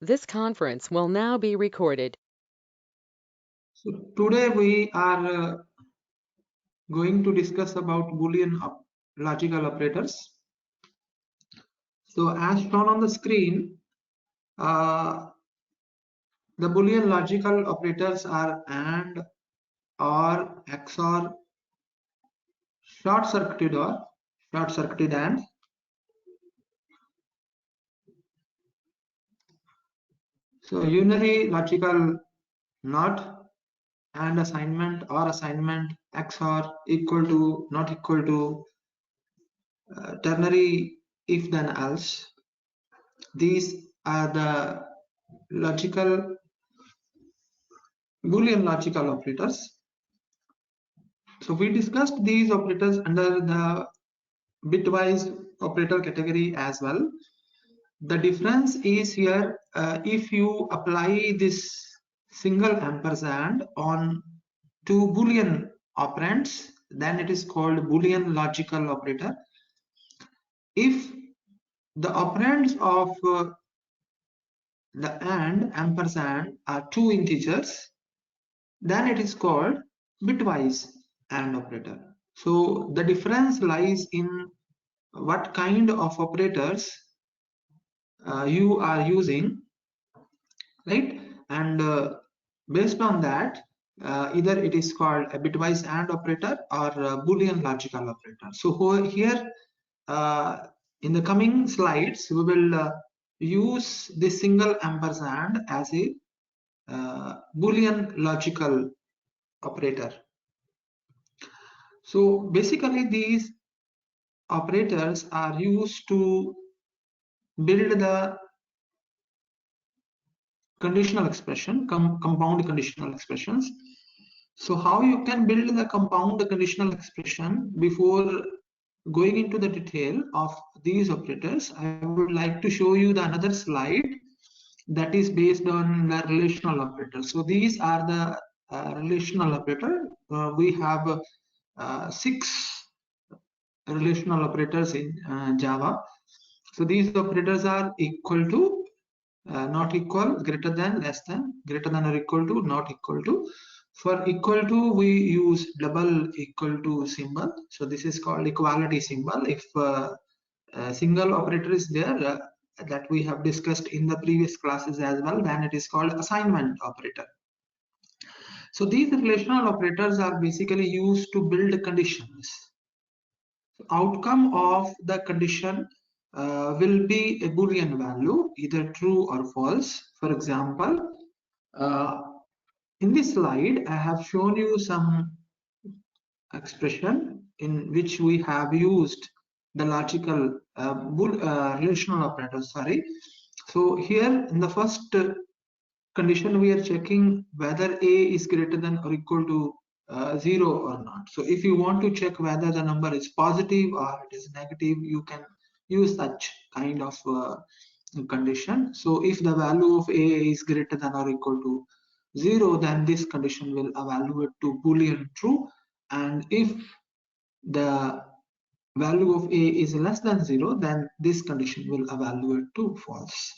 This conference will now be recorded. So today we are going to discuss about Boolean logical operators. So as shown on the screen, the Boolean logical operators are AND, OR, XOR, short-circuited OR, short-circuited AND, so unary logical NOT, AND assignment, OR assignment, XOR, equal to, not equal to, ternary, if then else. These are the logical Boolean logical operators. So we discussed these operators under the bitwise operator category as well. The difference is here, if you apply this single ampersand on two Boolean operands, then it is called Boolean logical operator. If the operands of the AND ampersand are two integers, then it is called bitwise AND operator. So the difference lies in what kind of operators you are using, right? And based on that, either it is called a bitwise AND operator or a Boolean logical operator. So here in the coming slides, we will use this single ampersand as a Boolean logical operator. So basically these operators are used to build the conditional expression, compound conditional expressions. So how you can build the compound conditional expression? Before going into the detail of these operators, I would like to show you the another slide that is based on the relational operators. So these are the relational operator. We have 6 relational operators in Java. So these operators are equal to, not equal, greater than, less than, greater than or equal to, not equal to. For equal to, we use double equal to symbol. So this is called equality symbol. If a single operator is there, that we have discussed in the previous classes as well, then it is called assignment operator. So these relational operators are basically used to build conditions. Outcome of the condition will be a Boolean value, either true or false. For example, in this slide, I have shown you some expression in which we have used the logical relational operator. Sorry. So here in the first condition, we are checking whether A is greater than or equal to 0 or not. So if you want to check whether the number is positive or it is negative, you can use such kind of condition. So if the value of A is greater than or equal to 0, then this condition will evaluate to Boolean true. And if the value of A is less than 0, then this condition will evaluate to false.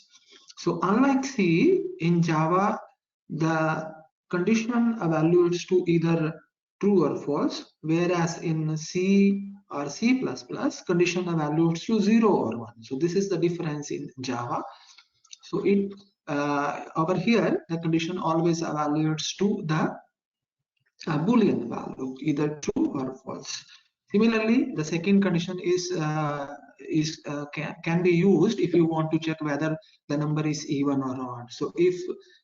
So unlike C, in Java, the condition evaluates to either true or false, whereas in C or C++, condition evaluates to 0 or 1. So this is the difference in Java. So it over here, the condition always evaluates to the Boolean value, either true or false. Similarly, the second condition can be used if you want to check whether the number is even or odd. So if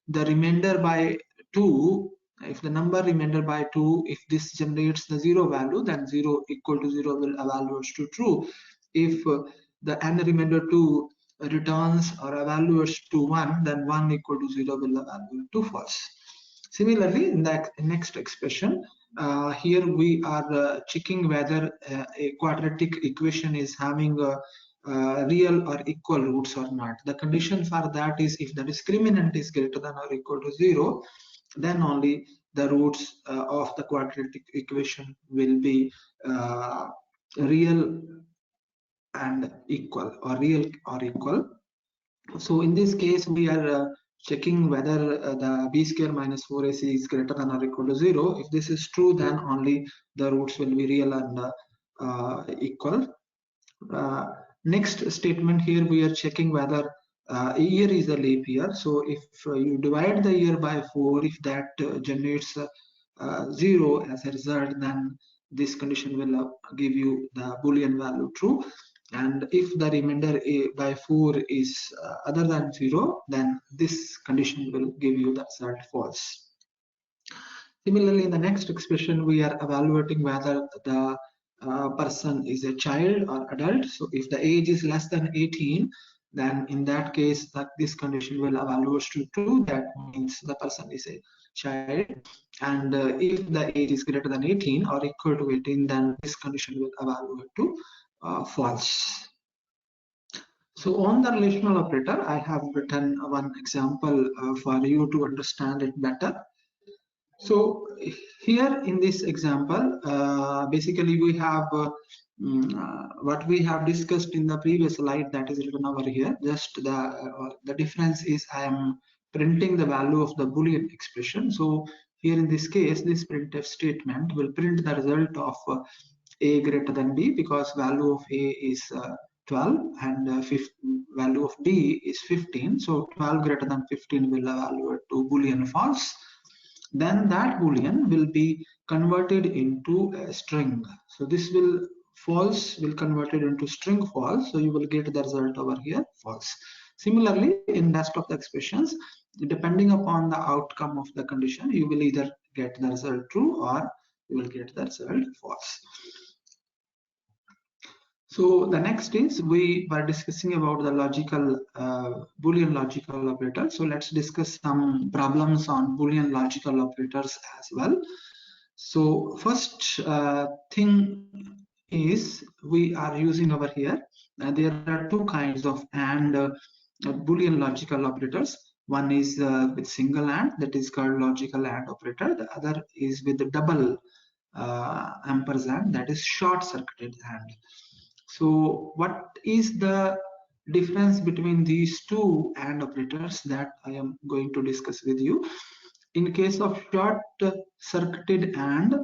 the remainder by 2, if the number remainder by 2, if this generates the 0 value, then 0 equal to 0 will evaluate to true. If the n remainder 2 returns or evaluates to 1, then 1 equal to 0 will evaluate to false. Similarly, in the next expression, here we are checking whether a quadratic equation is having real or equal roots or not. The condition for that is if the discriminant is greater than or equal to 0, then only the roots of the quadratic equation will be real and equal, or real or equal. So in this case, we are checking whether the b square minus 4ac is greater than or equal to 0. If this is true, then only the roots will be real and equal. Next statement here, we are checking whether a year is a leap year. So if you divide the year by 4, if that generates 0 as a result, then this condition will give you the Boolean value true. And if the remainder by 4 is other than 0, then this condition will give you the result false. Similarly, in the next expression, we are evaluating whether the person is a child or adult. So if the age is less than 18, then in that case, this condition will evaluate to true. That means the person is a child. And if the age is greater than 18 or equal to 18, then this condition will evaluate to false. So on the relational operator, I have written one example for you to understand it better. So here in this example, basically we have what we have discussed in the previous slide, that is written over here. Just the difference is I am printing the value of the Boolean expression. So here in this case, this printf statement will print the result of a greater than b, because value of a is 12 and value of b is 15. So 12 greater than 15 will evaluate to Boolean false. Then that Boolean will be converted into a string. So this will false will converted into string false. So you will get the result over here false. Similarly, in rest of the expressions, depending upon the outcome of the condition, you will either get the result true or you will get the result false. So the next is we were discussing about the logical Boolean logical operator. So let's discuss some problems on Boolean logical operators as well. So first thing is we are using over here. There are two kinds of and Boolean logical operators. One is with single AND, that is called logical AND operator. The other is with the double ampersand, that is short-circuited AND. So what is the difference between these two AND operators that I am going to discuss with you? In case of short-circuited AND,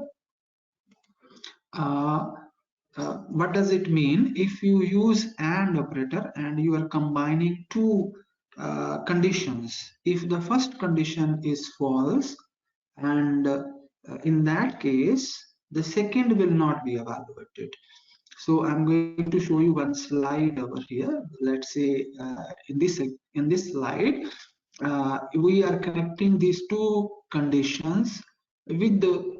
what does it mean? If you use AND operator and you are combining two conditions, if the first condition is false, and in that case, the second will not be evaluated. So I'm going to show you one slide over here. Let's say in this slide, we are connecting these two conditions with the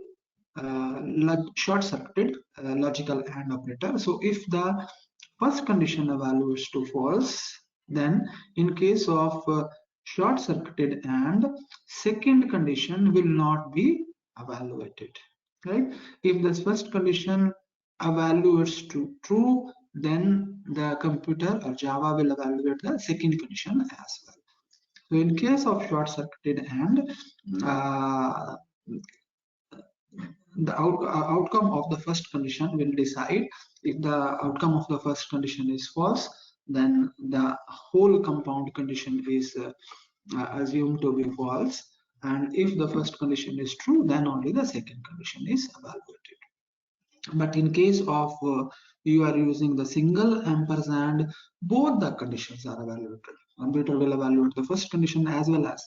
short-circuited logical AND operator. So if the first condition evaluates to false, then in case of short-circuited AND, second condition will not be evaluated. Right? If the first condition evaluates to true, then the computer or Java will evaluate the second condition as well. So in case of short-circuited AND, the outcome of the first condition will decide. If the outcome of the first condition is false, then the whole compound condition is assumed to be false. And if the first condition is true, then only the second condition is evaluated. But in case of you are using the single ampersand, both the conditions are evaluated. Computer will evaluate the first condition as well as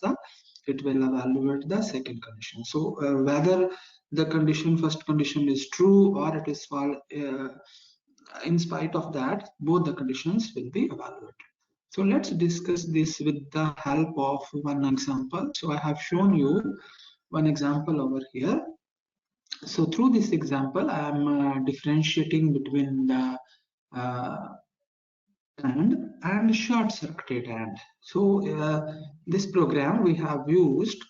it will evaluate the second condition. So whether the first condition is true or it is false, in spite of that, both the conditions will be evaluated. So let's discuss this with the help of one example. So I have shown you one example over here. So through this example, I am differentiating between the and short-circuited AND. So this program we have used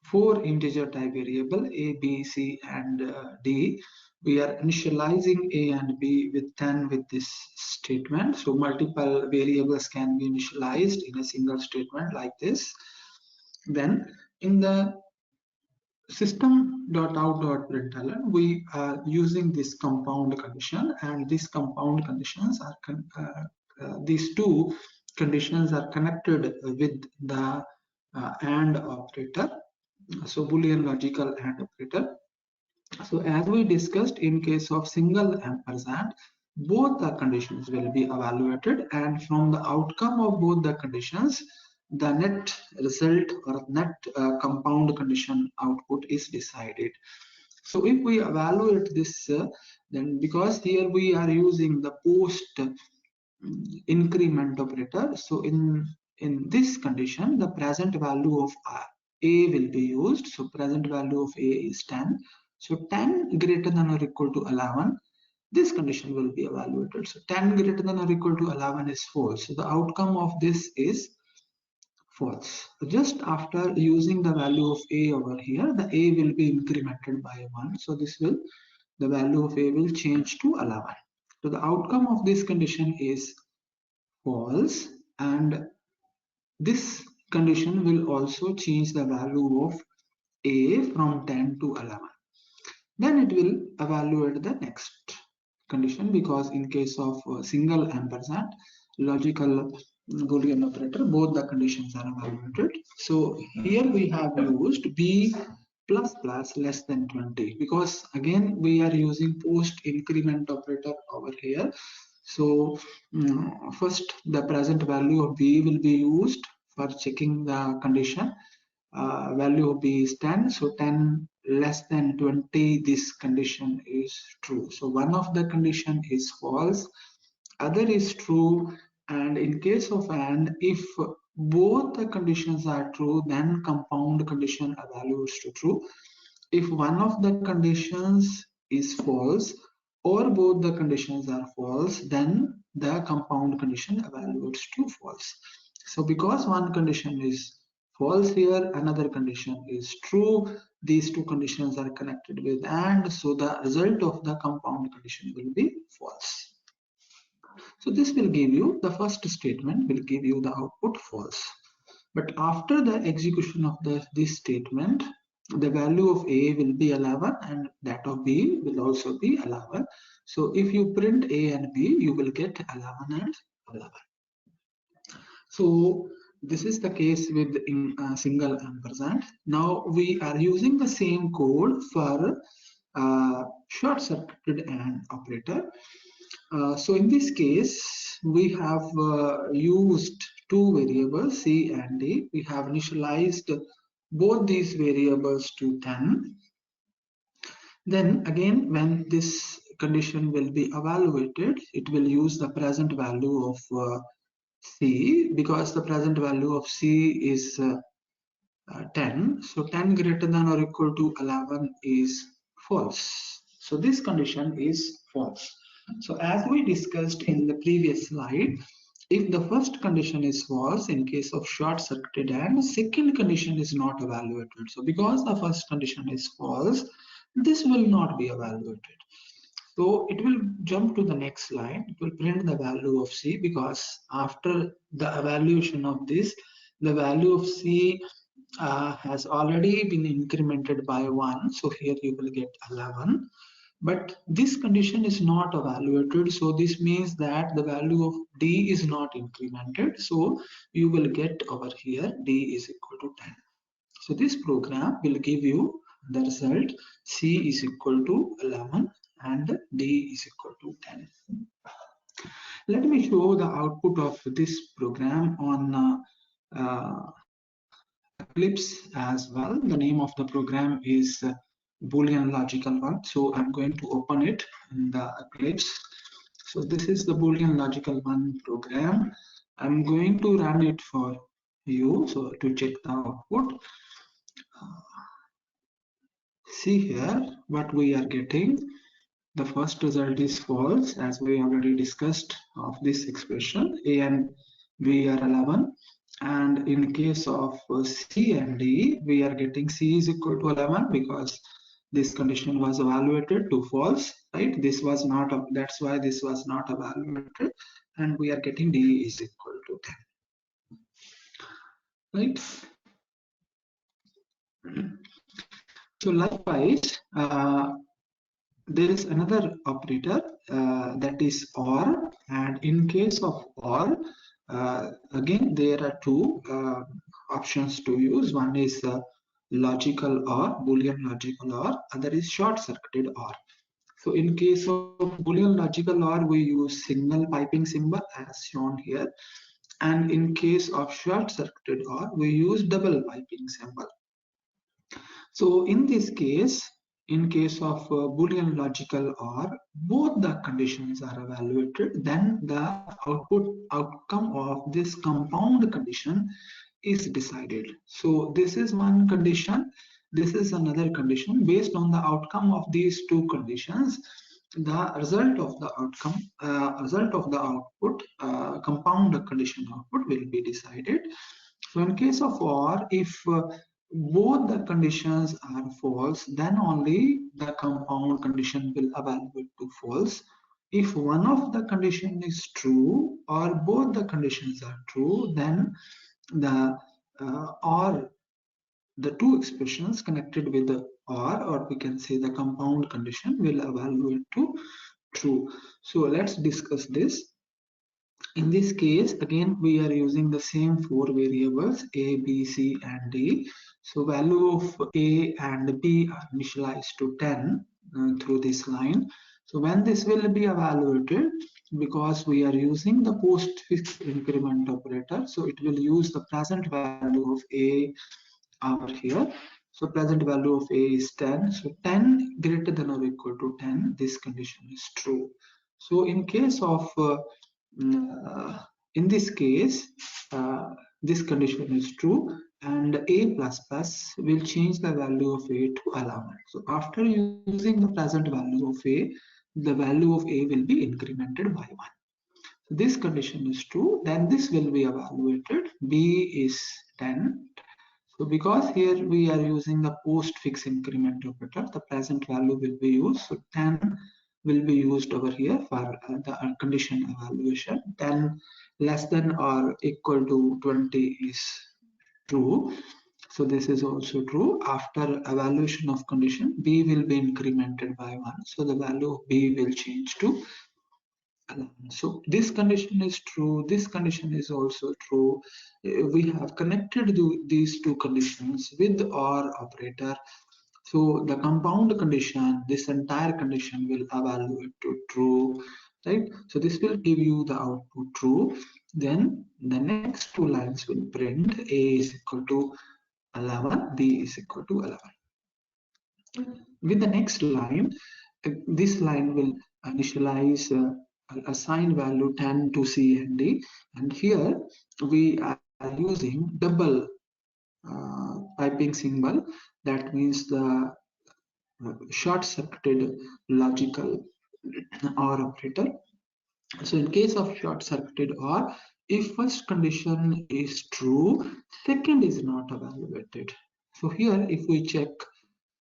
4 integer type variable a, b, c, and d. We are initializing a and b with 10 with this statement. So multiple variables can be initialized in a single statement like this. Then in the system.out.println, we are using this compound condition, and these compound conditions are these two conditions are connected with the AND operator, so Boolean logical AND operator. So as we discussed, in case of single ampersand, both the conditions will be evaluated, and from the outcome of both the conditions, the net result or net compound condition output is decided. So if we evaluate this, then because here we are using the post increment operator, so in this condition, the present value of a will be used. So present value of a is 10. So 10 greater than or equal to 11, this condition will be evaluated. So 10 greater than or equal to 11 is false. So the outcome of this is false. Just after using the value of a over here, the a will be incremented by 1. So the value of a will change to 11. So the outcome of this condition is false, and this condition will also change the value of a from 10 to 11. Then it will evaluate the next condition, because in case of single ampersand logical Boolean operator, both the conditions are evaluated. So here we have used b plus plus less than 20, because again we are using post increment operator over here. So first the present value of b will be used for checking the condition. Value of b is 10, so 10 less than 20, this condition is true. So one of the condition is false, other is true, and in case of AND, if both the conditions are true, then compound condition evaluates to true. If one of the conditions is false or both the conditions are false, then the compound condition evaluates to false. So because one condition is false here, another condition is true, these two conditions are connected with AND, so the result of the compound condition will be false. So this will give you, the first statement will give you the output false. But after the execution of this statement, the value of a will be 11 and that of b will also be 11. So if you print a and b, you will get 11 and 11. So this is the case with single ampersand. Now we are using the same code for short-circuited AND operator. So in this case, we have used two variables c and d. We have initialized both these variables to 10. Then again, when this condition will be evaluated, it will use the present value of c, because the present value of c is 10. So 10 greater than or equal to 11 is false. So this condition is false. So as we discussed in the previous slide, if the first condition is false in case of short-circuited AND, second condition is not evaluated. So because the first condition is false, this will not be evaluated. So it will jump to the next line. It will print the value of c, because after the evaluation of this, the value of c has already been incremented by 1. So here you will get 11. But this condition is not evaluated, so this means that the value of d is not incremented, so you will get over here d is equal to 10. So this program will give you the result c is equal to 11 and d is equal to 10. Let me show the output of this program on Eclipse as well. The name of the program is Boolean logical one. So I'm going to open it in the Eclipse. So this is the Boolean logical one program. I'm going to run it for you, so to check the output. See here what we are getting. The first result is false, as we already discussed of this expression. A and B are 11. And in case of C and D, we are getting C is equal to 11 because this condition was evaluated to false, right? This was not, that's why this was not evaluated. And we are getting D is equal to 10, right? So likewise, there is another operator that is OR, and in case of OR, Again, there are two options to use. One is logical OR, Boolean logical OR, other is short-circuited OR. So in case of Boolean logical OR, we use signal piping symbol as shown here. And in case of short-circuited OR, we use double piping symbol. So in this case, in case of Boolean logical OR, both the conditions are evaluated, then the outcome of this compound condition is decided. So this is one condition, this is another condition. Based on the outcome of these two conditions, the result of the outcome, result of the output, compound condition output will be decided. So in case of OR, if both the conditions are false, then only the compound condition will evaluate to false. If one of the condition is true or both the conditions are true, then the or the two expressions connected with the or we can say the compound condition will evaluate to true. So let's discuss this. In this case, again, we are using the same four variables a, b, c, and d. So value of a and b are initialized to 10 through this line. So when this will be evaluated, because we are using the postfix increment operator, so it will use the present value of a over here. So present value of a is 10. So 10 greater than or equal to 10, this condition is true. So in case of in this case, this condition is true, and a plus plus will change the value of a to 11. So after using the present value of a, the value of a will be incremented by 1. So this condition is true, then this will be evaluated. B is 10. So because here we are using the postfix increment operator, the present value will be used. So 10 will be used over here for the condition evaluation. 10 less than or equal to 20 is true. So this is also true. After evaluation of condition, B will be incremented by 1. So the value of B will change to 11. So this condition is true, this condition is also true. We have connected these two conditions with OR operator. So the compound condition, this entire condition will evaluate to true, right? So this will give you the output true. Then the next two lines will print A is equal to 11, B is equal to 11. With the next line, this line will initialize assign value 10 to C and D, and here we are using double piping symbol. That means the short-circuited logical OR operator. So in case of short-circuited OR, if first condition is true, second is not evaluated. So here if we check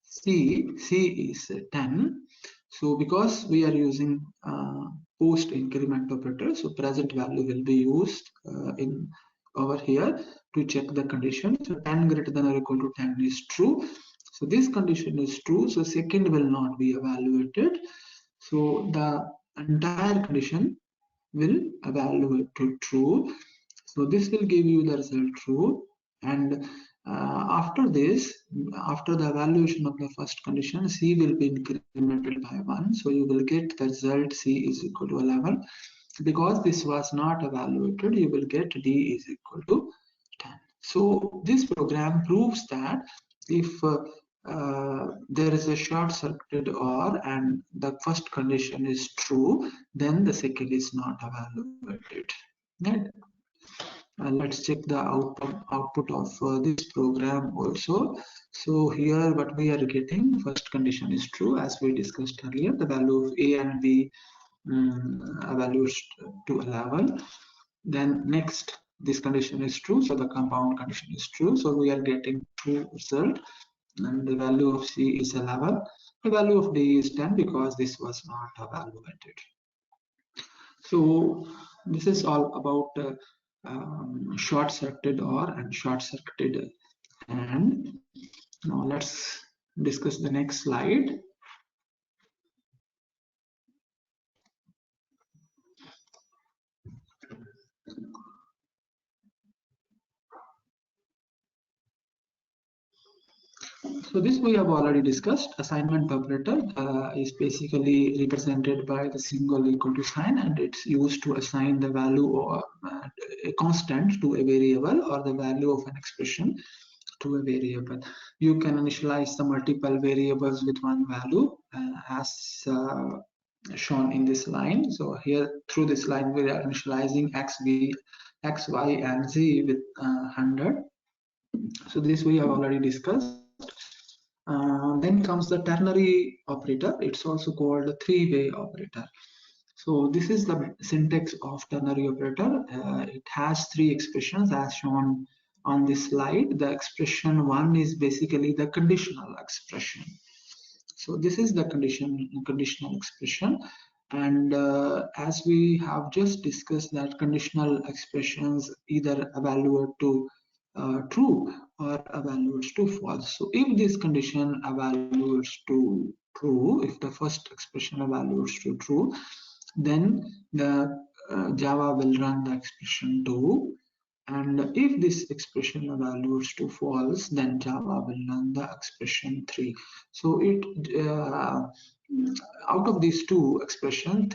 C is 10. So because we are using post increment operator, so present value will be used in over here to check the condition. So 10 greater than or equal to 10 is true. So this condition is true. So second will not be evaluated. So the entire condition will evaluate to true. So this will give you the result true, and after this, after the evaluation of the first condition, C will be incremented by 1. So you will get the result C is equal to 11. Because this was not evaluated, you will get D is equal to 10. So this program proves that if there is a short-circuited OR and the first condition is true, then the second is not evaluated. Right? Let's check the output of this program also. So here what we are getting, first condition is true as we discussed earlier. The value of A and B evaluates to 11. Then next, this condition is true, so the compound condition is true. So we are getting true result, and the value of C is 11. The value of D is 10 because this was not evaluated. So this is all about short-circuited OR and short-circuited AND. Now let's discuss the next slide. So this we have already discussed. Assignment operator is basically represented by the single equal to sign, and it's used to assign the value or a constant to a variable or the value of an expression to a variable. You can initialize the multiple variables with one value as shown in this line. So here through this line we are initializing x, y, and z with 100. So this we have already discussed. Then comes the ternary operator. It's also called a three-way operator. So this is the syntax of ternary operator. It has three expressions as shown on this slide. The expression one is basically the conditional expression. So this is the conditional expression, and as we have just discussed that conditional expressions either evaluate to true or evaluates to false. So if this condition evaluates to true, if the first expression evaluates to true, then the Java will run the expression 2, and if this expression evaluates to false, then Java will run the expression 3. So it out of these two expressions,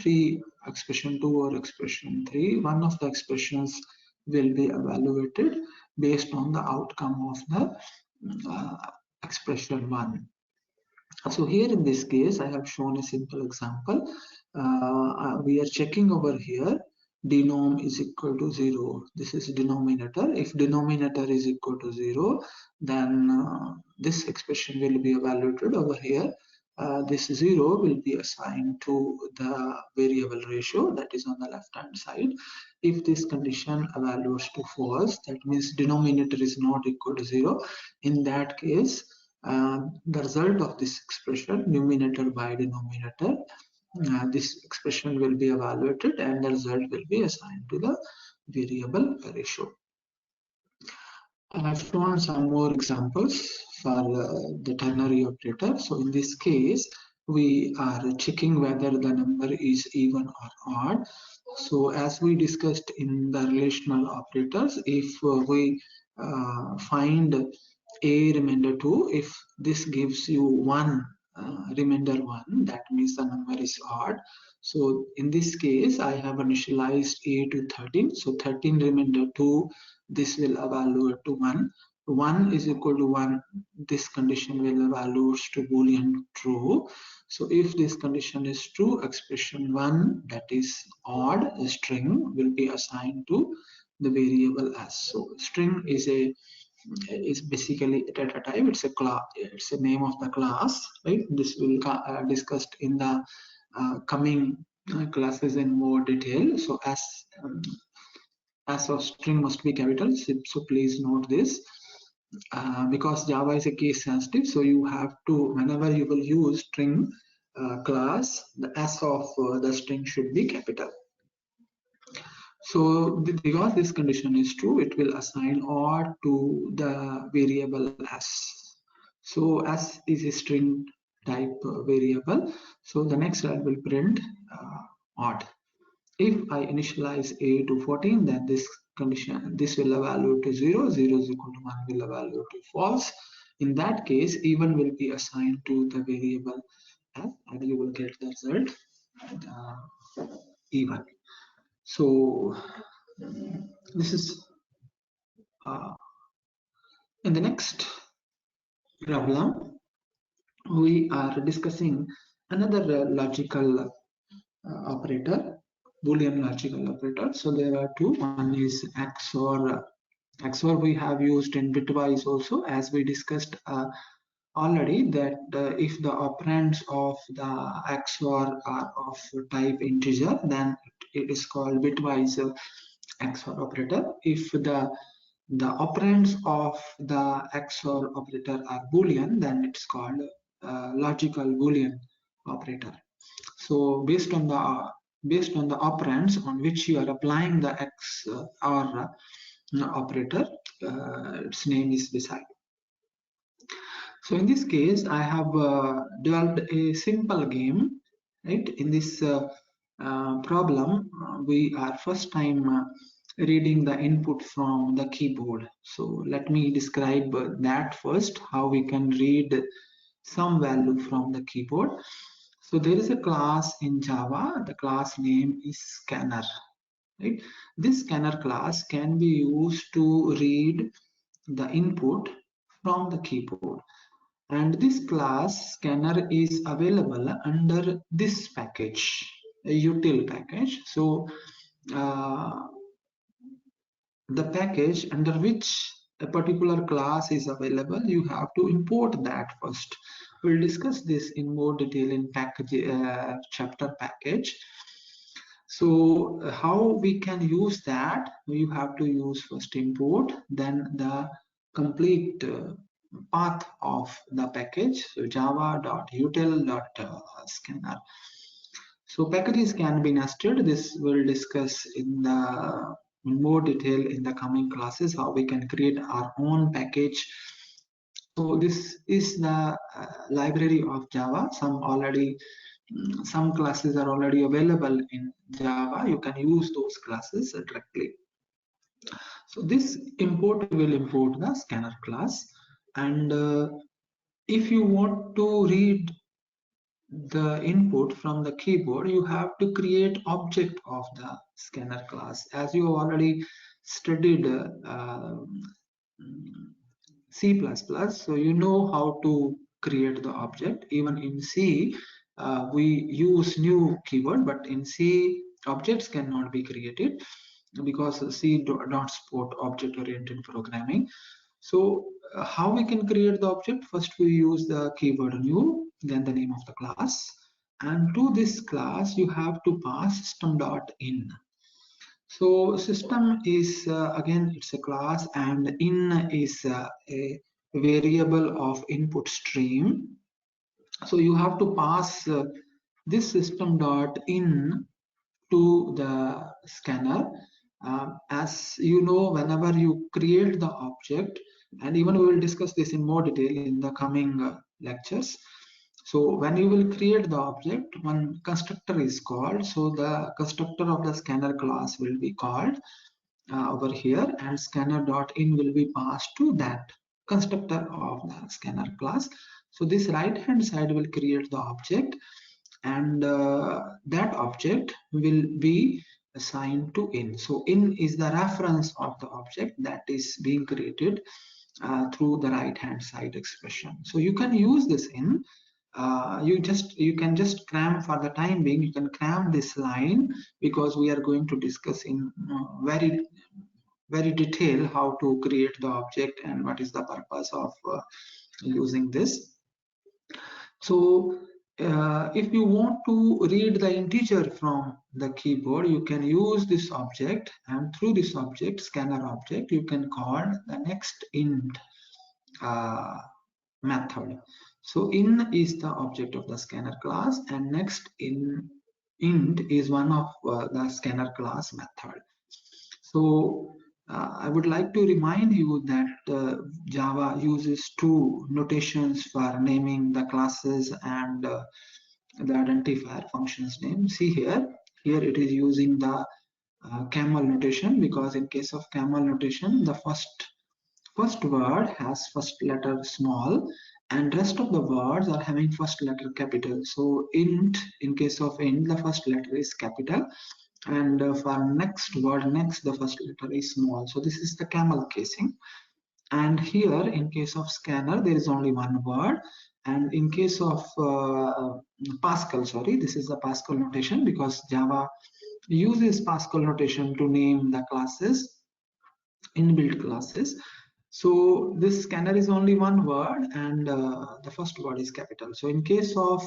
expression 2 or expression 3, one of the expressions will be evaluated based on the outcome of the uh, expression 1. So here in this case, I have shown a simple example. We are checking over here, denom is equal to 0. This is denominator. If denominator is equal to 0, then this expression will be evaluated over here. This 0 will be assigned to the variable ratio that is on the left hand side. If this condition evaluates to false, that means denominator is not equal to 0. In that case, the result of this expression, numerator by denominator, this expression will be evaluated and the result will be assigned to the variable ratio. I have shown some more examples for the ternary operator. So in this case, we are checking whether the number is even or odd. So as we discussed in the relational operators, if we find a remainder 2, if this gives you one remainder 1, that means the number is odd. So in this case, I have initialized a to 13. So 13 remainder 2, this will evaluate to 1. 1 is equal to 1, this condition will evaluate to Boolean true. So if this condition is true, expression 1, that is odd string, will be assigned to the variable s. So string is basically a data type. It's a class. It's a name of the class, right? This will discussed in the coming classes in more detail. So as of string must be capital. So please note this. Because Java is a case sensitive, so you have to, whenever you will use string class, the s of the string should be capital. So because this condition is true, it will assign odd to the variable s. So s is a string type variable. So the next line will print odd. If I initialize a to 14, then this condition, this will evaluate to 0, 0 is equal to 1 will evaluate to false. In that case, even will be assigned to the variable s, and you will get the result even. So this is in the next problem, we are discussing another logical operator, Boolean logical operator. So there are two. One is XOR. XOR we have used in bitwise also, as we discussed already, that if the operands of the XOR are of type integer, then it is called bitwise XOR operator. If the operands of the XOR operator are Boolean, then it's called logical Boolean operator. So based on the operands on which you are applying the XOR operator, its name is beside. So in this case, I have developed a simple game, right? In this problem, we are first time reading the input from the keyboard. So let me describe that first, how we can read some value from the keyboard. So there is a class in Java, the class name is scanner, right? This scanner class can be used to read the input from the keyboard, and this class scanner is available under this package, a util package. So uh, the package under which a particular class is available, you have to import that first. We'll discuss this in more detail in package chapter package. So how we can use that? You have to use first import, then the complete path of the package. So java.util.scanner. So packages can be nested. This we'll discuss in more detail in the coming classes, how we can create our own package. So this is the library of Java. Some classes are already available in Java. You can use those classes directly. So this import will import the scanner class, and if you want to read the input from the keyboard, you have to create object of the scanner class. As you already studied C++, so you know how to create the object. Even in C, we use new keyword, but in C, objects cannot be created because C do not support object-oriented programming. So how we can create the object? First, we use the keyword new, then the name of the class. And to this class, you have to pass system.in. So system is again, it's a class, and in is a variable of input stream. So you have to pass this system.in to the scanner. As you know, whenever you create the object, and even we will discuss this in more detail in the coming lectures. So when you will create the object, one constructor is called. So the constructor of the scanner class will be called over here, and scanner.in will be passed to that constructor of the scanner class. So this right hand side will create the object, and that object will be assigned to in. So in is the reference of the object that is being created through the right hand side expression. So you can use this in. You can just cram, for the time being, you can cram this line, because we are going to discuss in very detail how to create the object and what is the purpose of using this. So if you want to read the integer from the keyboard, you can use this object, and through this object, scanner object, you can call the next int method. So in is the object of the scanner class, and next int is one of the scanner class method. So I would like to remind you that Java uses two notations for naming the classes and the identifier functions name. See here it is using the camel notation, because in case of camel notation, the first word has first letter small, and rest of the words are having first letter capital. So int, in case of int, the first letter is capital, and for next word, next, the first letter is small. So this is the camel casing. And here in case of scanner, there is only one word, and in case of Pascal, sorry, this is the Pascal notation, because Java uses Pascal notation to name the classes, inbuilt classes. So this scanner is only one word, and the first word is capital. So in case of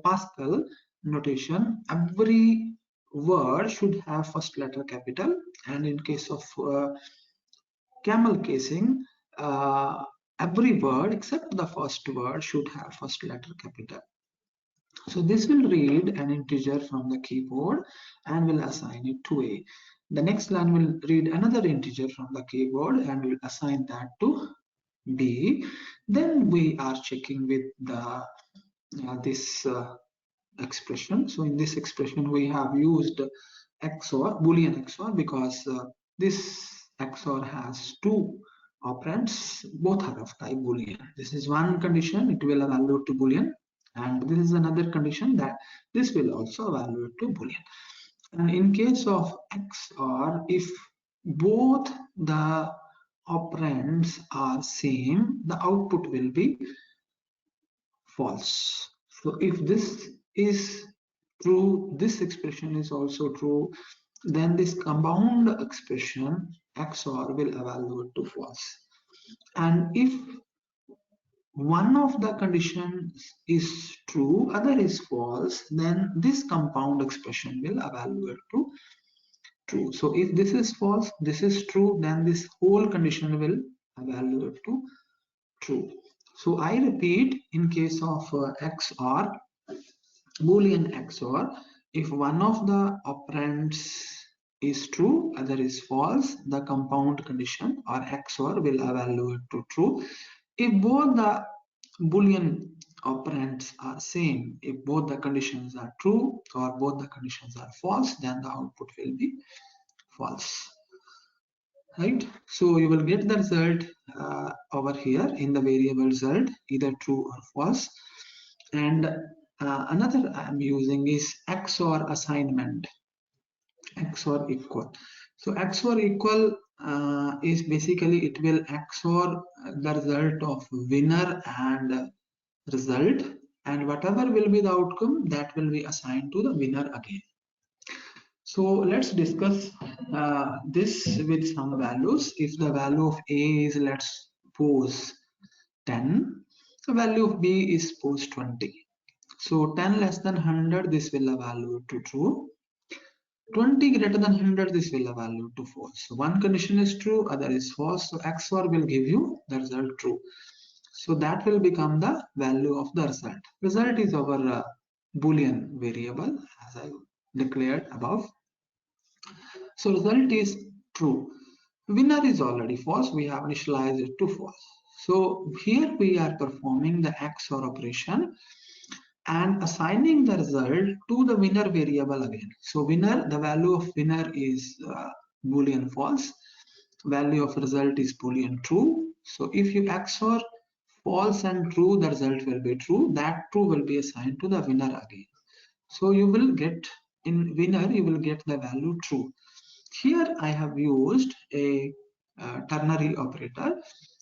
Pascal notation, every word should have first letter capital, and in case of camel casing, every word except the first word should have first letter capital. So this will read an integer from the keyboard and will assign it to A. The next line will read another integer from the keyboard and will assign that to B. Then we are checking with the this expression. So in this expression we have used XOR, Boolean XOR, because this XOR has two operands, both are of type Boolean. This is one condition, it will evaluate to Boolean, and this is another condition that this will also evaluate to Boolean. And in case of XOR, if both the operands are same, the output will be false. So if this is true, this expression is also true, then this compound expression XOR will evaluate to false. And if one of the conditions is true, other is false, then this compound expression will evaluate to true. So if this is false, this is true, then this whole condition will evaluate to true. So I repeat, in case of XOR, Boolean XOR, if one of the operands is true, other is false, the compound condition or XOR will evaluate to true. If both the Boolean operands are same, if both the conditions are true or both the conditions are false, then the output will be false. Right? So you will get the result over here in the variable result, either true or false. And another I'm using is XOR assignment, XOR equal. So XOR equal is basically it will XOR the result of winner and result, and whatever will be the outcome, that will be assigned to the winner again. So let's discuss this with some values. If the value of A is, let's suppose 10, the value of B is suppose 20. So 10 less than 100, this will evaluate to true. 20 greater than 100, this will evaluate to false. So one condition is true, other is false. So XOR will give you the result true. So that will become the value of the result. Result is our Boolean variable, as I declared above. So result is true. Winner is already false. We have initialized it to false. So here we are performing the XOR operation and assigning the result to the winner variable again. So winner, the value of winner is Boolean false. Value of result is Boolean true. So if you XOR false and true, the result will be true. That true will be assigned to the winner again. So you will get in winner, you will get the value true. Here I have used a ternary operator.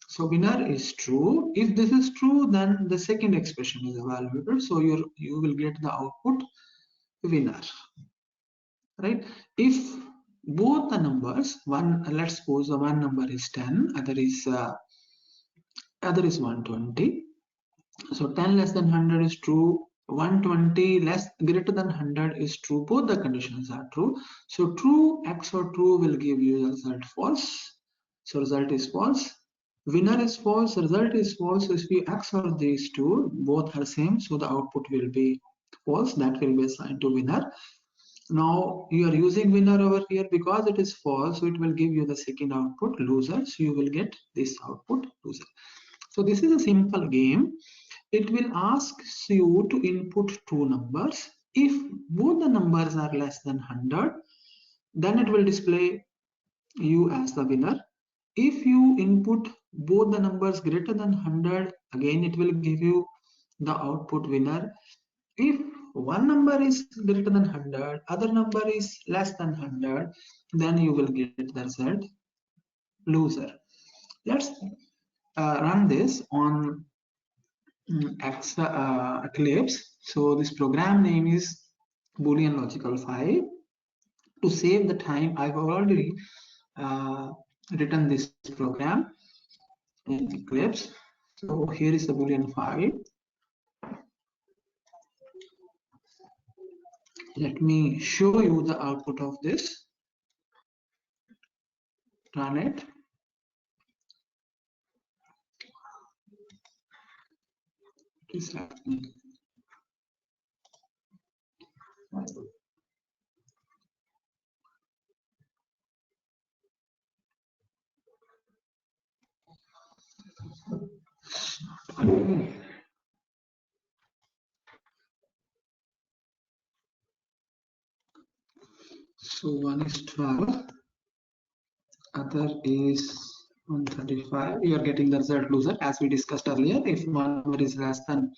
So winner is true. If this is true, then the second expression is evaluated. So you will get the output winner. Right? If both the numbers, one, let's suppose the one number is 10, other is 120. So 10 less than 100 is true. 120 less greater than 100 is true. Both the conditions are true. So true XOR true will give you the result false. So result is false. Winner is false. Result is false. So if you XOR these two, both are same. So the output will be false. That will be assigned to winner. Now you are using winner over here because it is false. So it will give you the second output loser. So you will get this output loser. So this is a simple game. It will ask you to input two numbers. If both the numbers are less than 100, then it will display you as the winner. If you input both the numbers greater than 100, again it will give you the output winner. If one number is greater than 100, other number is less than 100, then you will get the result loser. Let's run this on Eclipse. So this program name is Boolean Logical 5. To save the time, I've already written this program in Eclipse. So here is the Boolean 5. Let me show you the output of this. Run it. What is happening? So 1 is 12. other is 135, you are getting the result loser. As we discussed earlier, if one number is less than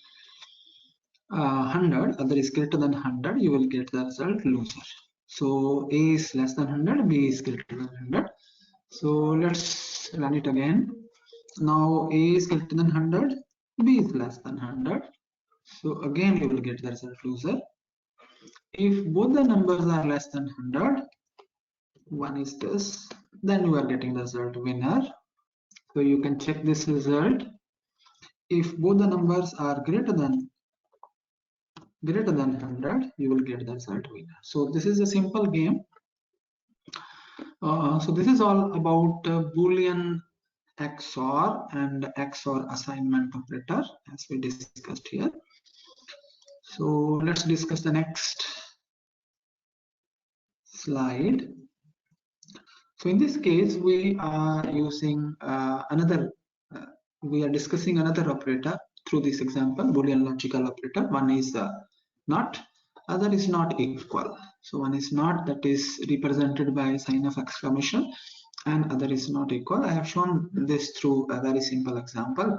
100, other is greater than 100, you will get the result loser. So A is less than 100, B is greater than 100. So let's run it again. Now A is greater than 100, B is less than 100. So again you will get the result loser. If both the numbers are less than 100, one is this, then you are getting the result winner. So you can check this result. If both the numbers are greater than 100, you will get the result winner. So this is a simple game. So this is all about Boolean XOR and XOR assignment operator, as we discussed here. So let's discuss the next slide. So in this case, we are using we are discussing another operator through this example, Boolean logical operator. One is not, other is not equal. So one is not, that is represented by sign of exclamation, and other is not equal. I have shown this through a very simple example.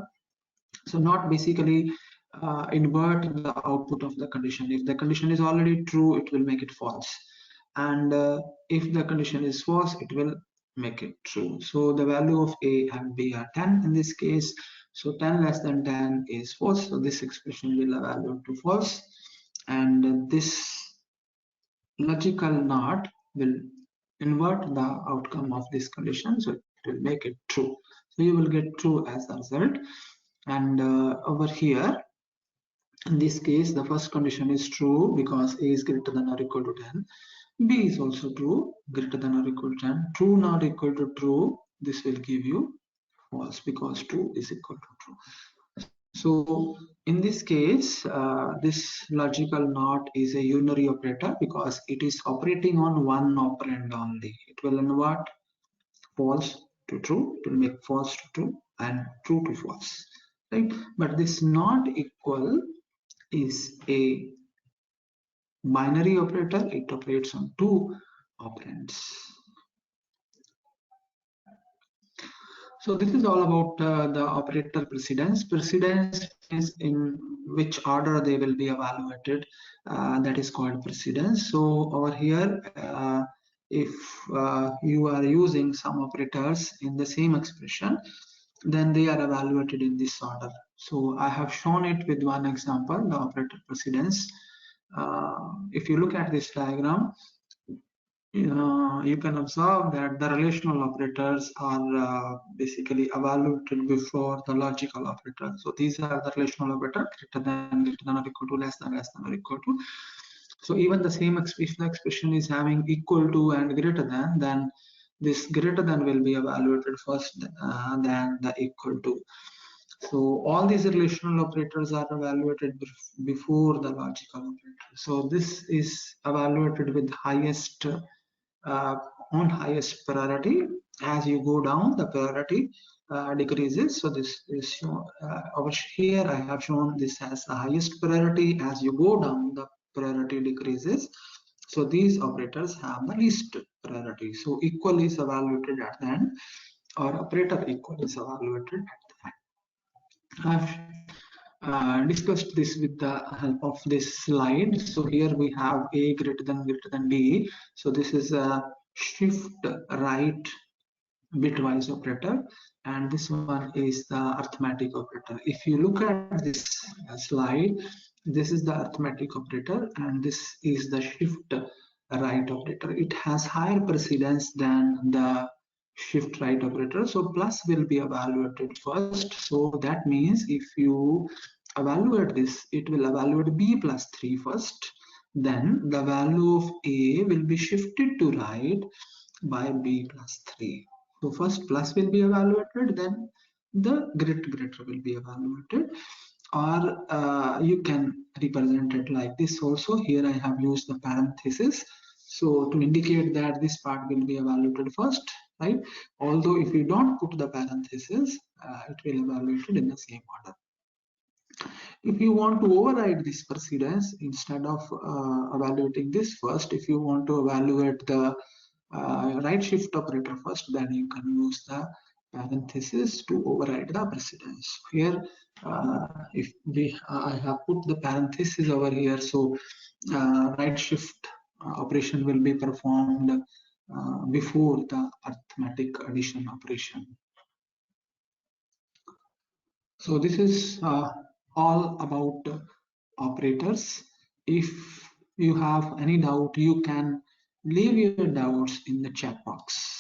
So not basically invert the output of the condition. If the condition is already true, it will make it false, and if the condition is false, it will make it true. So the value of A and B are 10 in this case. So 10 less than 10 is false, so this expression will evaluate to false, and this logical NOT will invert the outcome of this condition, so it will make it true. So you will get true as a result. And over here, in this case, the first condition is true because A is greater than or equal to 10. B is also true, greater than or equal to 10. True not equal to true, this will give you false because true is equal to true. So in this case, this logical NOT is a unary operator because it is operating on one operand only. It will invert false to true, it will make false to true and true to false, right? But this not equal is a binary operator. It operates on two operands. So this is all about the operator precedence. Precedence is in which order they will be evaluated. That is called precedence. So over here, if you are using some operators in the same expression, then they are evaluated in this order. So I have shown it with one example, the operator precedence. If you look at this diagram, you can observe that the relational operators are basically evaluated before the logical operator. So these are the relational operator, greater than or equal to, less than or equal to. So even the same expression, the expression is having equal to and greater than, then this greater than will be evaluated first than the equal to. So all these relational operators are evaluated before the logical operator. So this is evaluated with highest on highest priority. As you go down, the priority decreases. So this is shown over here. I have shown this as the highest priority. As you go down, the priority decreases. So these operators have the least priority. So equal is evaluated at the end, or operator equal is evaluated at the end. I've discussed this with the help of this slide. So here we have A greater than B. So this is a shift right bitwise operator, and this one is the arithmetic operator. If you look at this slide, this is the arithmetic operator and this is the shift right operator. It has higher precedence than the shift right operator, so plus will be evaluated first. So that means if you evaluate this, it will evaluate B plus 3 first, then the value of A will be shifted to right by B plus 3. So first plus will be evaluated, then the greater will be evaluated, or you can represent it like this also. Here I have used the parenthesis, so to indicate that this part will be evaluated first, right? Although if you don't put the parenthesis, it will evaluated in the same order. If you want to override this precedence, instead of evaluating this first, if you want to evaluate the right shift operator first, then you can use the parenthesis to override the precedence. Here, if I have put the parenthesis over here, so right shift operation will be performed before the arithmetic addition operation. So this is all about operators. If you have any doubt, you can leave your doubts in the chat box.